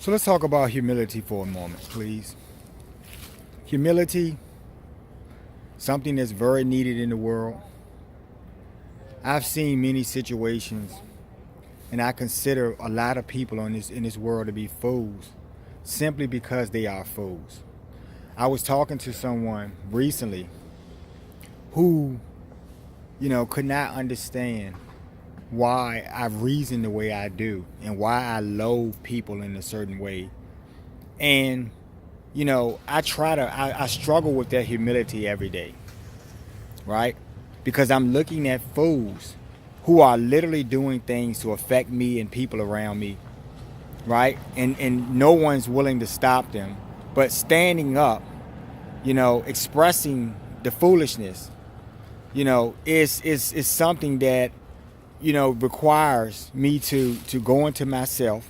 So let's talk about humility for a moment, please. Humility, something that's very needed in the world. I've seen many situations, and I consider a lot of people in this world to be fools, simply because they are fools. I was talking to someone recently who, could not understand why I reason the way I do and why I loathe people in a certain way. And, I struggle with that humility every day, right? Because I'm looking at fools who are literally doing things to affect me and people around me, right? And no one's willing to stop them. But standing up, expressing the foolishness, is something that, requires me to go into myself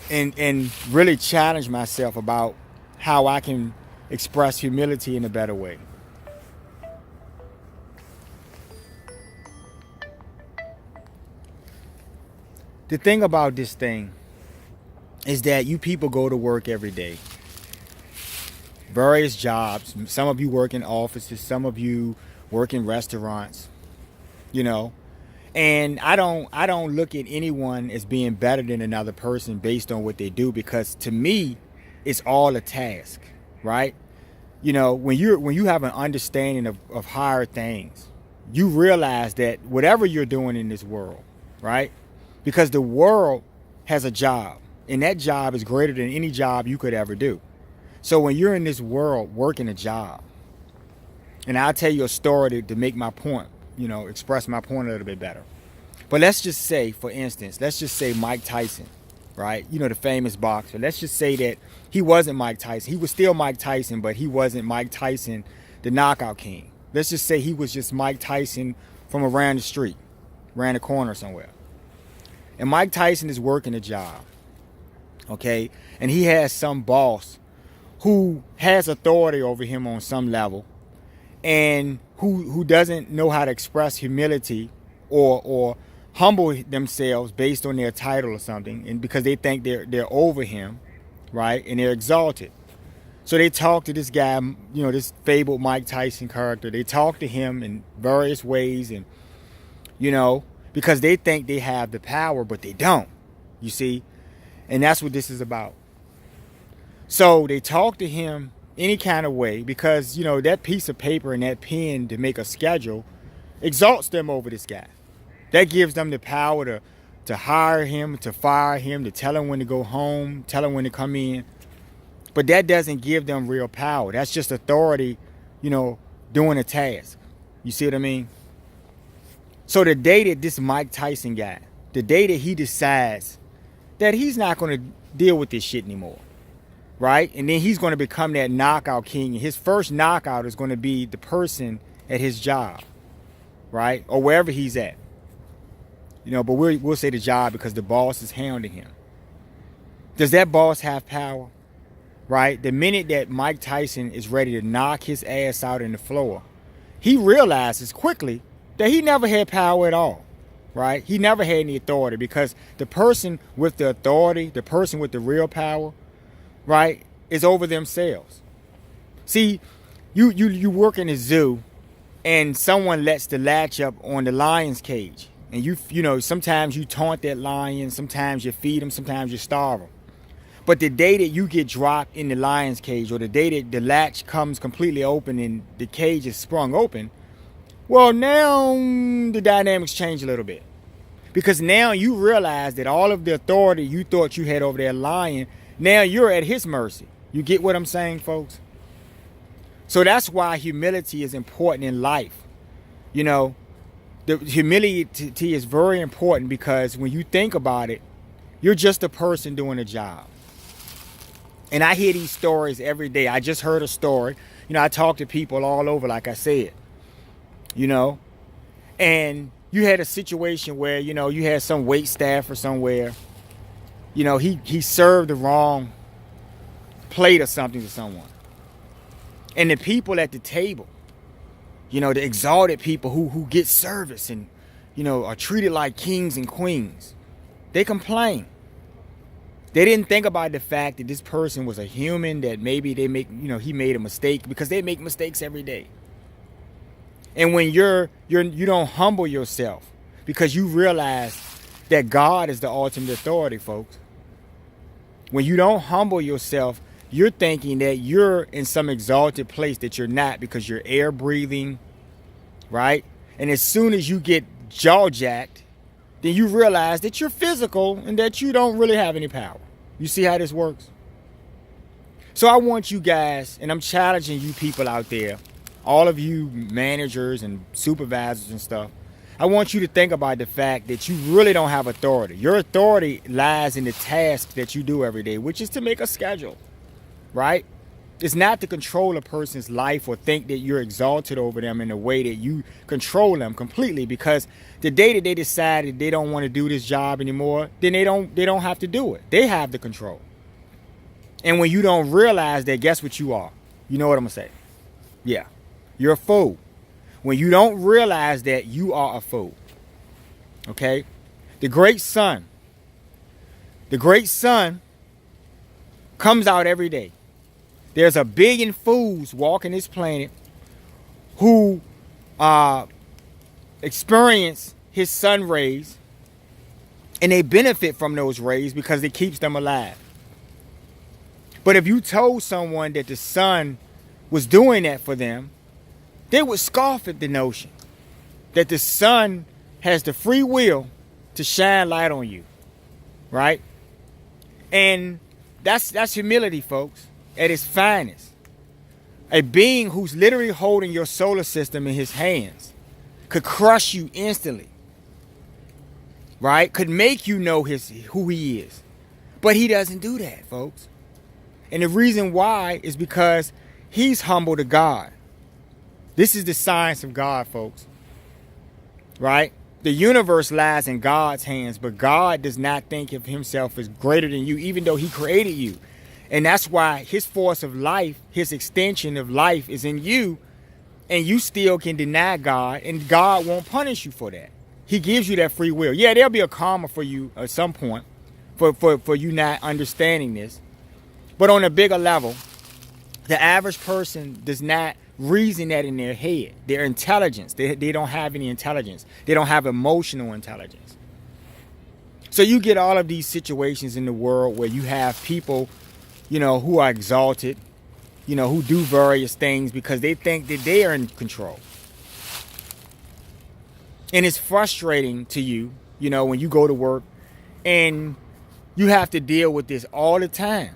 and really challenge myself about how I can express humility in a better way. The thing about this thing is that you people go to work every day. Various jobs. Some of you work in offices, some of you work in restaurants, And I don't look at anyone as being better than another person based on what they do, because to me, it's all a task, right? When you have an understanding of higher things, you realize that whatever you're doing in this world, right? Because the world has a job, and that job is greater than any job you could ever do. So when you're in this world working a job, and I'll tell you a story to make my point, express my point a little bit better. But let's just say, for instance, Mike Tyson, right? The famous boxer. Let's just say that he wasn't Mike Tyson. He was still Mike Tyson, but he wasn't Mike Tyson, the knockout king. Let's just say he was just Mike Tyson from around the street, around the corner somewhere. And Mike Tyson is working a job, okay? And he has some boss who has authority over him on some level, and who doesn't know how to express humility or humble themselves based on their title or something, and because they think they're over him, right? And they're exalted. So they talk to this guy, this fabled Mike Tyson character. They talk to him in various ways, and because they think they have the power, but they don't, you see? And that's what this is about. So they talk to him any kind of way because, that piece of paper and that pen to make a schedule exalts them over this guy. That gives them the power to hire him, to fire him, to tell him when to go home, tell him when to come in. But that doesn't give them real power. That's just authority, doing a task. You see what I mean? So the day that this Mike Tyson guy, the day that he decides that he's not going to deal with this shit anymore, right? And then he's going to become that knockout king. And his first knockout is going to be the person at his job, right? Or wherever he's at. But we'll say the job because the boss is hounding him. Does that boss have power, right? The minute that Mike Tyson is ready to knock his ass out in the floor, he realizes quickly that he never had power at all, right? He never had any authority, because the person with the authority, the person with the real power, right, is over themselves. See, you work in a zoo and someone lets the latch up on the lion's cage, and sometimes you taunt that lion, sometimes you feed him, sometimes you starve him. But the day that you get dropped in the lion's cage, or the day that the latch comes completely open and the cage is sprung open, well, now the dynamics change a little bit, because now you realize that all of the authority you thought you had over that lion, now you're at his mercy. You get what I'm saying, folks? So that's why humility is important in life. The humility is very important, because when you think about it, you're just a person doing a job. And I hear these stories every day. I just heard a story. I talk to people all over, like I said. And you had a situation where, you had some wait staff or somewhere, he served the wrong plate or something to someone. And the people at the table, the exalted people who get service and, are treated like kings and queens, they complain. They didn't think about the fact that this person was a human, that maybe he made a mistake, because they make mistakes every day. And when you don't humble yourself, because you realize that God is the ultimate authority, folks. When you don't humble yourself, you're thinking that you're in some exalted place that you're not, because you're air breathing, right? And as soon as you get jaw jacked, then you realize that you're physical and that you don't really have any power. You see how this works? So I want you guys, and I'm challenging you people out there, all of you managers and supervisors and stuff, I want you to think about the fact that you really don't have authority. Your authority lies in the task that you do every day, which is to make a schedule, right? It's not to control a person's life or think that you're exalted over them in a way that you control them completely, because the day that they decide that they don't want to do this job anymore, then they don't have to do it. They have the control. And when you don't realize that, guess what you are? You know what I'm going to say? Yeah. You're a fool. When you don't realize that, you are a fool. Okay? The great sun comes out every day. There's a billion fools walking this planet who experience his sun rays, and they benefit from those rays because it keeps them alive. But if you told someone that the sun was doing that for them, they would scoff at the notion that the sun has the free will to shine light on you, right? And that's humility, folks, at its finest. A being who's literally holding your solar system in his hands could crush you instantly, right? Could make you know who he is. But he doesn't do that, folks. And the reason why is because he's humble to God. This is the science of God, folks, right? The universe lies in God's hands, but God does not think of himself as greater than you, even though he created you. And that's why his force of life, his extension of life is in you, and you still can deny God, and God won't punish you for that. He gives you that free will. Yeah, there'll be a karma for you at some point for you not understanding this. But on a bigger level, the average person does not reason that in their head. Their intelligence, they don't have any intelligence. They don't have emotional intelligence. So you get all of these situations in the world where you have people, who are exalted, who do various things because they think that they are in control. And it's frustrating to you, when you go to work and you have to deal with this all the time.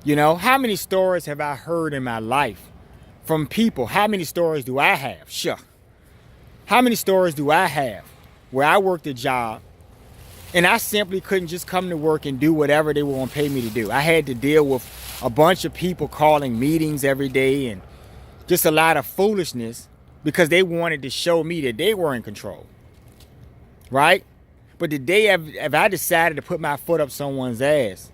How many stories have I heard in my life from people? How many stories do I have? Sure. How many stories do I have where I worked a job and I simply couldn't just come to work and do whatever they were going to pay me to do? I had to deal with a bunch of people calling meetings every day and just a lot of foolishness because they wanted to show me that they were in control. Right? But the day if I decided to put my foot up someone's ass,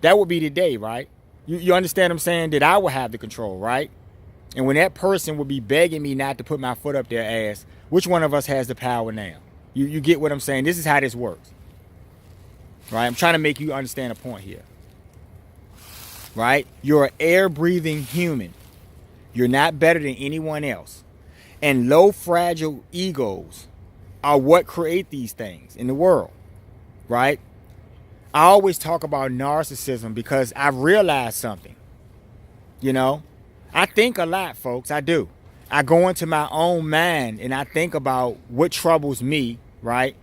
that would be the day, right? You understand what I'm saying? That I would have the control, right? And when that person would be begging me not to put my foot up their ass, which one of us has the power now? You get what I'm saying? This is how this works. Right? I'm trying to make you understand a point here. Right? You're an air-breathing human. You're not better than anyone else. And low, fragile egos are what create these things in the world. Right? I always talk about narcissism because I've realized something. I think a lot, folks. I do. I go into my own mind and I think about what troubles me, right?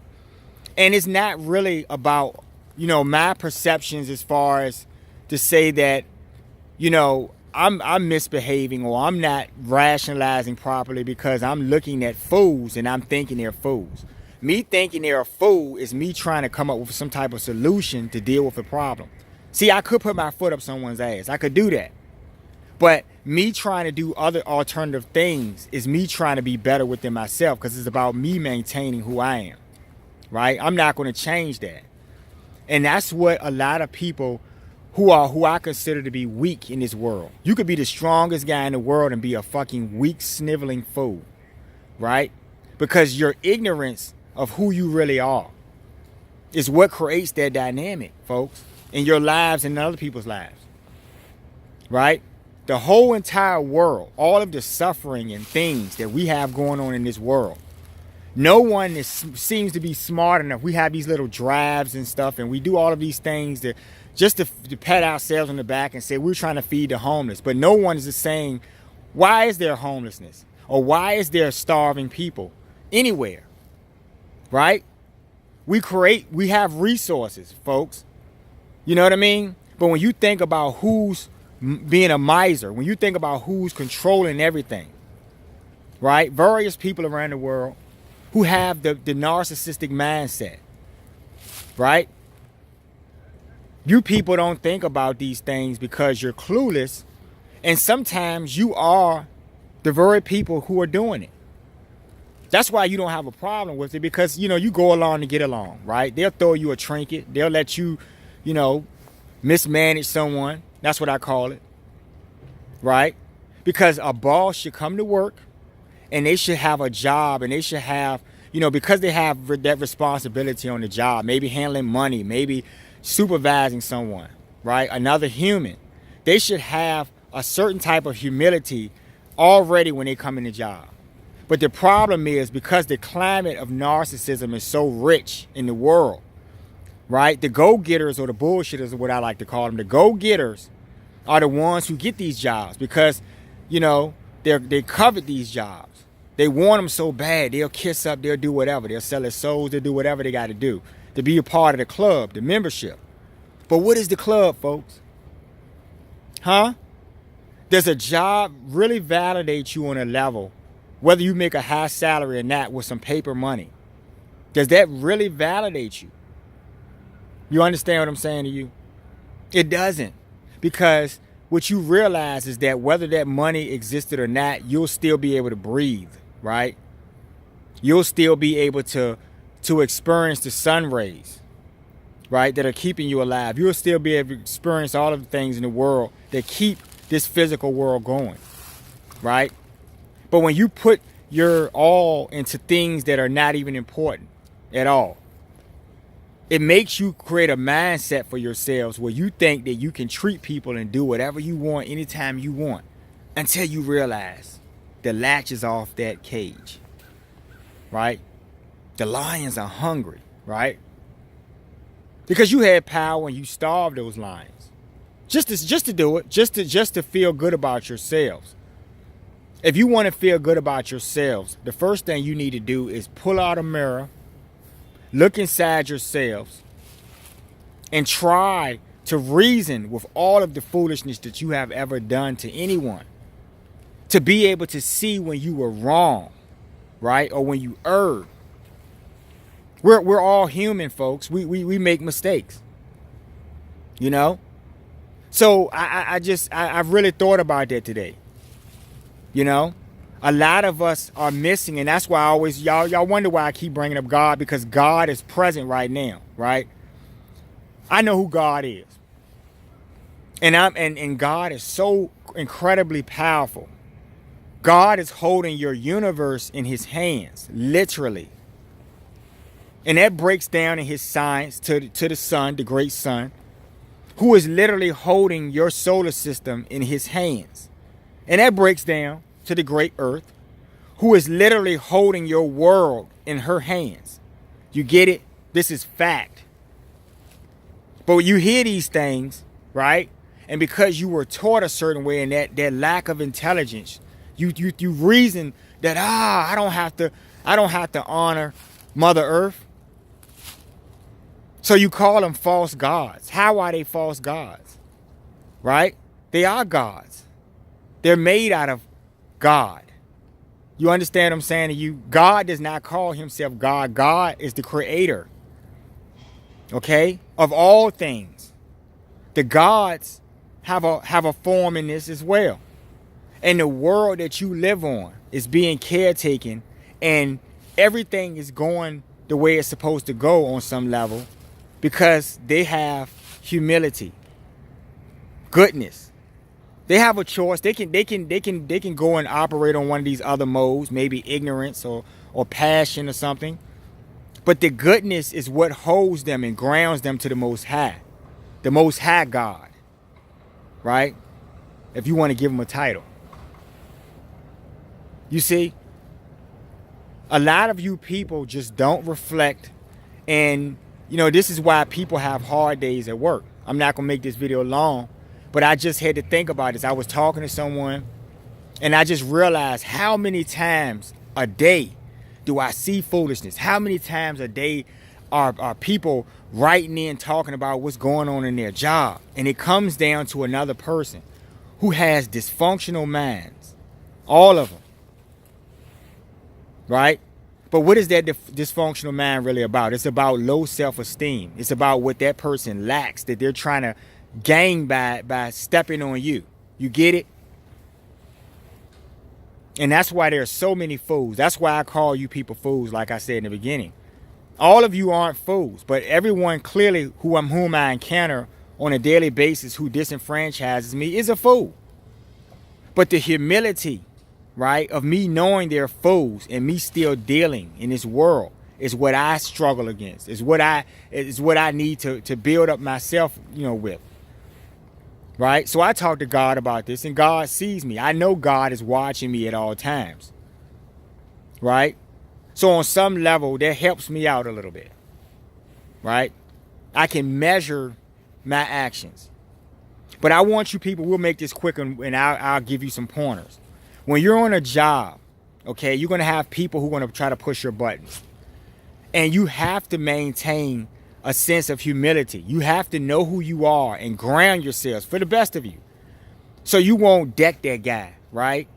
And it's not really about, my perceptions as far as to say that, I'm misbehaving or I'm not rationalizing properly because I'm looking at fools and I'm thinking they're fools. Me thinking they're a fool is me trying to come up with some type of solution to deal with a problem. See, I could put my foot up someone's ass. I could do that. But me trying to do other alternative things is me trying to be better within myself because it's about me maintaining who I am. Right? I'm not going to change that. And that's what a lot of people who I consider to be weak in this world. You could be the strongest guy in the world and be a fucking weak, sniveling fool. Right? Because your ignorance of who you really are. It's what creates that dynamic, folks, in your lives and in other people's lives, right? The whole entire world, all of the suffering and things that we have going on in this world, no one seems to be smart enough. We have these little drives and stuff, and we do all of these things to pat ourselves on the back and say we're trying to feed the homeless. But no one is saying, why is there homelessness? Or why is there starving people anywhere? Right? We have resources, folks. You know what I mean? But when you think about who's being a miser, when you think about who's controlling everything, right? Various people around the world who have the narcissistic mindset, right? You people don't think about these things because you're clueless, and sometimes you are the very people who are doing it. That's why you don't have a problem with it, because, you know, you go along to get along, right? They'll throw you a trinket. They'll let you, you know, mismanage someone. That's what I call it, right? Because a boss should come to work and they should have a job, and they should have, you know, because they have that responsibility on the job, maybe handling money, maybe supervising someone, right? Another human. They should have a certain type of humility already when they come in the job. But the problem is, because the climate of narcissism is so rich in the world, right? The go-getters, or the bullshitters, is what I like to call them. The go-getters are the ones who get these jobs because, you know, they covet these jobs. They want them so bad, they'll kiss up, they'll do whatever. They'll sell their souls, they'll do whatever they got to do to be a part of the club, the membership. But what is the club, folks? Huh? Does a job really validate you on a level, whether you make a high salary or not, with some paper money? Does that really validate you? You understand what I'm saying to you? It doesn't. Because what you realize is that whether that money existed or not, you'll still be able to breathe, right? You'll still be able to experience the sun rays, right, that are keeping you alive. You'll still be able to experience all of the things in the world that keep this physical world going, right? But when you put your all into things that are not even important at all, it makes you create a mindset for yourselves where you think that you can treat people and do whatever you want anytime you want, until you realize the latch is off that cage, right? The lions are hungry, right? Because you had power and you starved those lions. Just to do it, just to feel good about yourselves. If you want to feel good about yourselves, the first thing you need to do is pull out a mirror, look inside yourselves, and try to reason with all of the foolishness that you have ever done to anyone, to be able to see when you were wrong, right? Or when you erred. We're all human, folks. We make mistakes, you know? So I've really thought about that today. You know, a lot of us are missing, and that's why I always, y'all wonder why I keep bringing up God, because God is present right now, right? I know who God is, and God is so incredibly powerful. God is holding your universe in His hands, literally, and that breaks down in His science to the sun, the great sun, who is literally holding your solar system in His hands. And that breaks down to the great earth, who is literally holding your world in her hands. You get it? This is fact. But when you hear these things, right? And because you were taught a certain way, and that lack of intelligence, you reason that, I don't have to honor Mother Earth. So you call them false gods. How are they false gods? Right? They are gods. They're made out of God. You understand what I'm saying to you? God does not call Himself God. God is the creator, okay, of all things. The gods have a form in this as well. And the world that you live on is being caretaken, and everything is going the way it's supposed to go on some level, because they have humility, goodness. They have a choice. They can go and operate on one of these other modes, maybe ignorance or passion or something. But the goodness is what holds them and grounds them to the Most High God, right? If you want to give them a title. You see, a lot of you people just don't reflect, and this is why people have hard days at work. I'm not gonna make this video long, but I just had to think about this. I was talking to someone, and I just realized how many times a day do I see foolishness? How many times a day are people writing in talking about what's going on in their job? And it comes down to another person who has dysfunctional minds. All of them. Right? But what is that dysfunctional mind really about? It's about low self-esteem. It's about what that person lacks that they're trying to gain by stepping on you. You get it? And that's why there are so many fools. That's why I call you people fools, like I said in the beginning. All of you aren't fools, but everyone clearly whom I encounter on a daily basis who disenfranchises me is a fool. But the humility, right, of me knowing they're fools and me still dealing in this world is what I struggle against. Is what I need to build up myself, with. Right? So I talk to God about this, and God sees me. I know God is watching me at all times. Right? So on some level, that helps me out a little bit. Right? I can measure my actions. But I want you people, we'll make this quick, and I'll give you some pointers. When you're on a job, okay, you're going to have people who are going to try to push your buttons. And you have to maintain a sense of humility. You have to know who you are and ground yourselves for the best of you. So you won't deck that guy, right?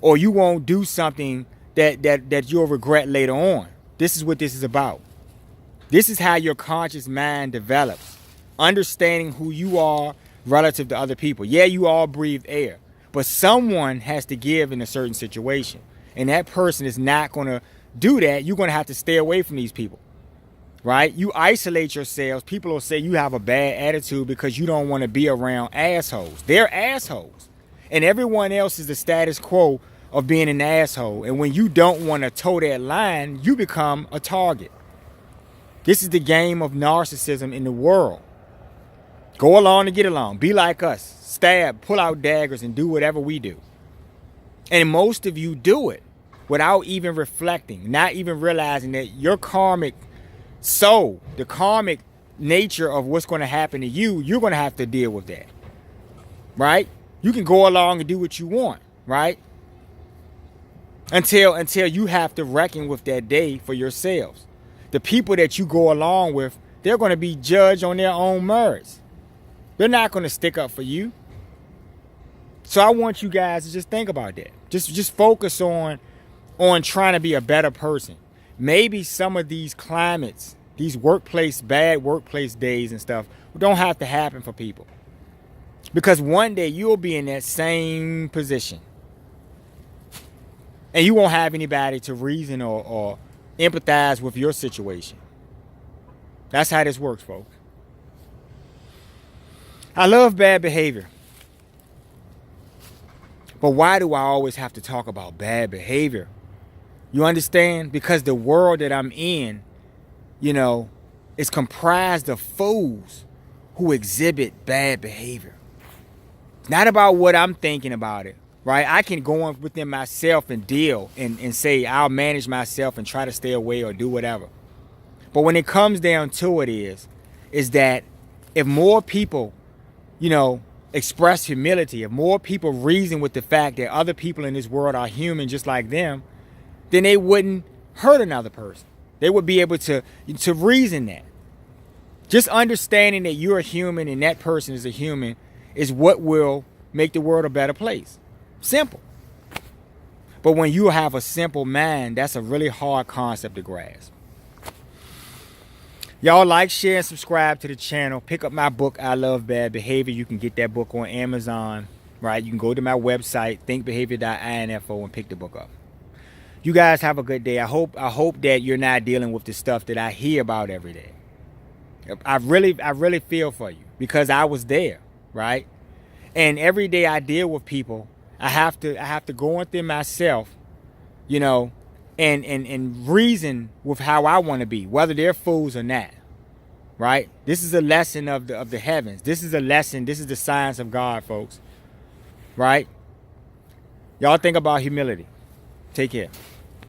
Or you won't do something that you'll regret later on. This is what this is about. This is how your conscious mind develops. Understanding who you are relative to other people. Yeah, you all breathe air. But someone has to give in a certain situation. And that person is not going to do that. You're going to have to stay away from these people. Right? You isolate yourselves. People will say you have a bad attitude because you don't want to be around assholes. They're assholes. And everyone else is the status quo of being an asshole. And when you don't want to toe that line, you become a target. This is the game of narcissism in the world. Go along to get along. Be like us. Stab, pull out daggers, and do whatever we do. And most of you do it without even reflecting, not even realizing that your karmic soul, the karmic nature of what's going to happen to you, you're going to have to deal with that. Right? You can go along and do what you want, right? Until you have to reckon with that day for yourselves. The people that you go along with, they're going to be judged on their own merits. They're not going to stick up for you. So I want you guys to just think about that. Just focus on trying to be a better person. Maybe some of these climates, these bad workplace days and stuff, don't have to happen for people. Because one day you'll be in that same position. And you won't have anybody to reason or empathize with your situation. That's how this works, folks. I love bad behavior. But why do I always have to talk about bad behavior? You understand? Because the world that I'm in, is comprised of fools who exhibit bad behavior. It's not about what I'm thinking about it, right? I can go on within myself and deal and say I'll manage myself and try to stay away or do whatever. But when it comes down to it is that if more people, express humility, if more people reason with the fact that other people in this world are human just like them, then they wouldn't hurt another person. They would be able to reason that. Just understanding that you're a human and that person is a human is what will make the world a better place. Simple. But when you have a simple mind, that's a really hard concept to grasp. Y'all like, share, and subscribe to the channel. Pick up my book, I Love Bad Behavior. You can get that book on Amazon, right? You can go to my website, thinkbehavior.info, and pick the book up. You guys have a good day. I hope that you're not dealing with the stuff that I hear about every day. I really feel for you because I was there, right? And every day I deal with people, I have to go within myself, and reason with how I want to be, whether they're fools or not. Right? This is a lesson of the heavens. This is a lesson. This is the science of God, folks. Right? Y'all think about humility. Take care.